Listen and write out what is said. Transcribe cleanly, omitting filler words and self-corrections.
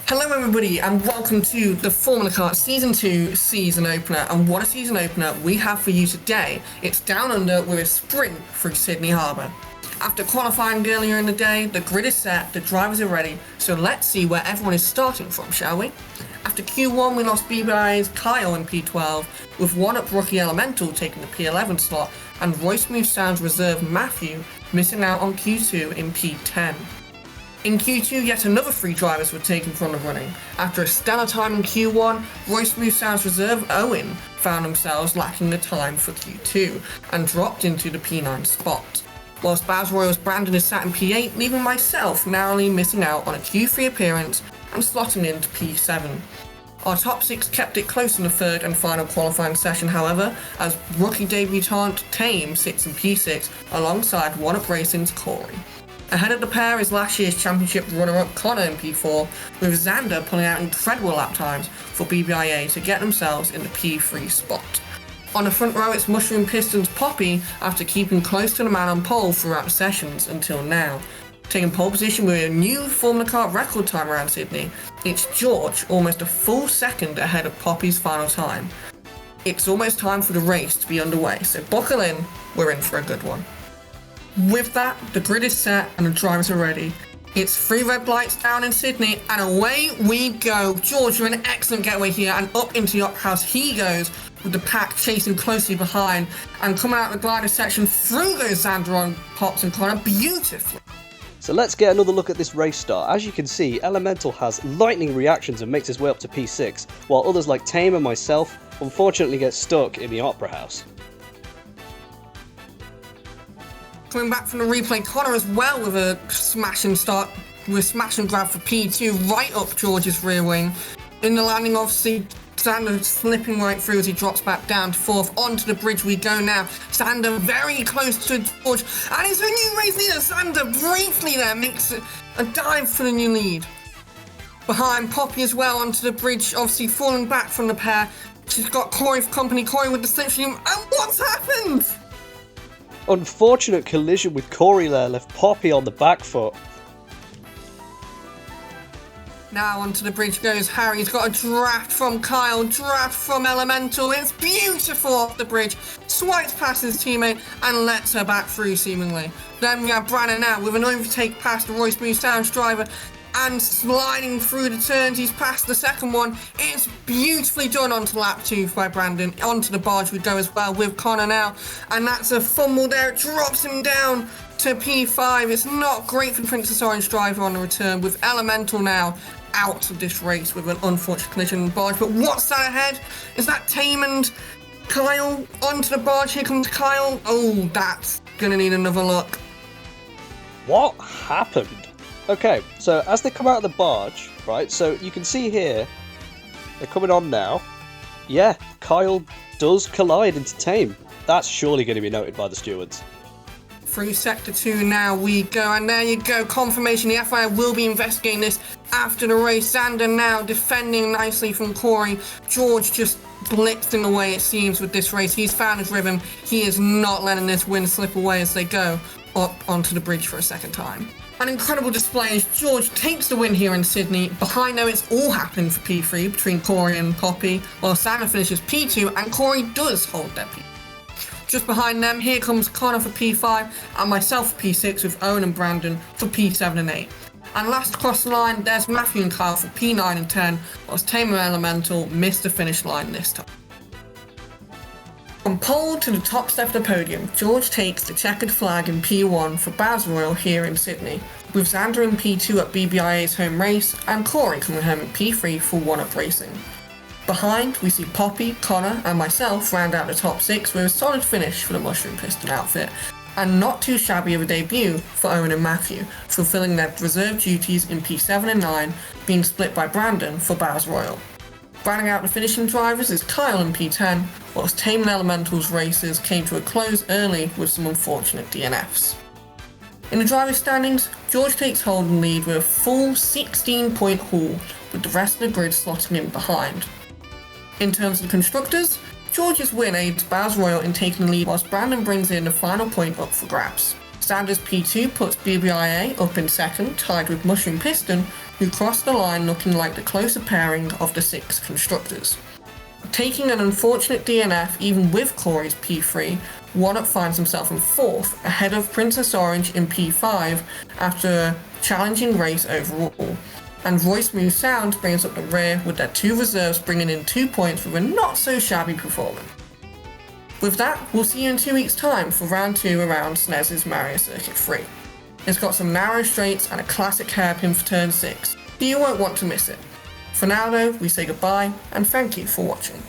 Hello everybody and welcome to the Formula Kart Season 2 season opener, and what a season opener we have for you today. It's down under with a sprint through Sydney Harbour. After qualifying earlier in the day, the grid is set, the drivers are ready, so let's see where everyone is starting from, shall we? After Q1 we lost BBI's Kyle in P12, with one-up rookie Elemental taking the P11 slot, and Roy Smooth Sound's reserve Matthew missing out on Q2 in P10. In Q2, yet another 3 drivers were taken from the running. After a stellar time in Q1, Roy Smooth Sound's reserve Owen found themselves lacking the time for Q2 and dropped into the P9 spot. Whilst Baz Royal's Brandon is sat in P8, leaving myself narrowly missing out on a Q3 appearance and slotting into P7. Our top 6 kept it close in the third and final qualifying session, however, as rookie debutant Tame sits in P6 alongside one-up Racing's Corey. Ahead of the pair is last year's championship runner-up Connor in P4, with Xander pulling out incredible lap times for BBIA to get themselves in the P3 spot. On the front row it's Mushroom Pistons Poppy after keeping close to the man on pole throughout the sessions until now. Taking pole position with a new Formula Kart record time around Sydney, it's George almost a full second ahead of Poppy's final time. It's almost time for the race to be underway, so buckle in, we're in for a good one. With that, the grid is set and the drivers are ready. It's 3 red lights down in Sydney and away we go. George with an excellent getaway here and up into the Opera House he goes, with the pack chasing closely behind, and coming out of the glider section through goes Xander on Pops and Connor beautifully. So let's get another look at this race start. As you can see, Elemental has lightning reactions and makes his way up to P6, while others like Tame and myself unfortunately get stuck in the Opera House. Coming back from the replay, Connor as well with a smash and grab for P2 right up George's rear wing. In the landing, obviously, Xander slipping right through as he drops back down to 4th. Onto the bridge we go now. Xander very close to George, and it's a new race leader. Xander briefly there makes a dive for the new lead. Behind Poppy as well onto the bridge, obviously falling back from the pair. She's got Corey for company, Corey with the slipstream, and what's happened? Unfortunate collision with Corey there left Poppy on the back foot. Now onto the bridge goes Harry. He's got a draft from Kyle, draft from Elemental. It's beautiful off the bridge. Swipes past his teammate and lets her back through seemingly. Then we have Brannon now with an overtake past the Roy Smooth Sounds driver and sliding through the turns. He's past the second one. It's beautifully done onto lap 2 by Brandon. Onto the barge we go as well with Connor now. And that's a fumble there. It drops him down to P5. It's not great for the Princess Orange driver on the return, with Elemental now out of this race with an unfortunate collision on the barge. But what's that ahead? Is that Tame and Kyle onto the barge? Here comes Kyle. Oh, that's gonna need another look. What happened? Okay, so as they come out of the barge, right, so you can see here, they're coming on now. Yeah, Kyle does collide into Tame. That's surely going to be noted by the stewards. Through Sector 2 now we go, and there you go, confirmation. The FIA will be investigating this after the race. Xander now defending nicely from Corey. George just blitzing away, it seems, with this race. He's found his rhythm. He is not letting this win slip away as they go up onto the bridge for a second time. An incredible display as George takes the win here in Sydney. Behind them, it's all happening for P3 between Corey and Poppy, while Xander finishes P2 and Corey does hold their P. Just behind them, here comes Connor for P5 and myself for P6, with Owen and Brandon for P7 and 8. And last across the line, there's Matthew and Kyle for P9 and 10, whilst Tame and Elemental missed the finish line this time. From pole to the top step of the podium, George takes the checkered flag in P1 for Baz Royal here in Sydney, with Xander in P2 at BBIA's home race and Corey coming home in P3 for one-up racing. Behind, we see Poppy, Connor and myself round out the top 6 with a solid finish for the Mushroom Piston outfit, and not too shabby of a debut for Owen and Matthew, fulfilling their reserve duties in P7 and 9, being split by Brandon for Baz Royal. Rounding out the finishing drivers is Kyle in P10, whilst Tame and Elemental's races came to a close early with some unfortunate DNFs. In the drivers' standings, George takes hold and lead with a full 16-point haul, with the rest of the grid slotting in behind. In terms of the constructors, George's win aids Baz Royal in taking the lead, whilst Brandon brings in the final point up for grabs. Sanders P2 puts BBIA up in second, tied with Mushroom Piston, who crossed the line looking like the closer pairing of the 6 constructors. Taking an unfortunate DNF even with Corey's P3, One-Up finds himself in 4th, ahead of Princess Orange in P5 after a challenging race overall. And Roy Smooth Sound brings up the rear with their 2 reserves bringing in 2 points with a not so shabby performance. With that, we'll see you in 2 weeks' time for round 2 around SNES's Mario Circuit 3. It's got some narrow straights and a classic hairpin for turn 6, so you won't want to miss it. For now though, we say goodbye and thank you for watching.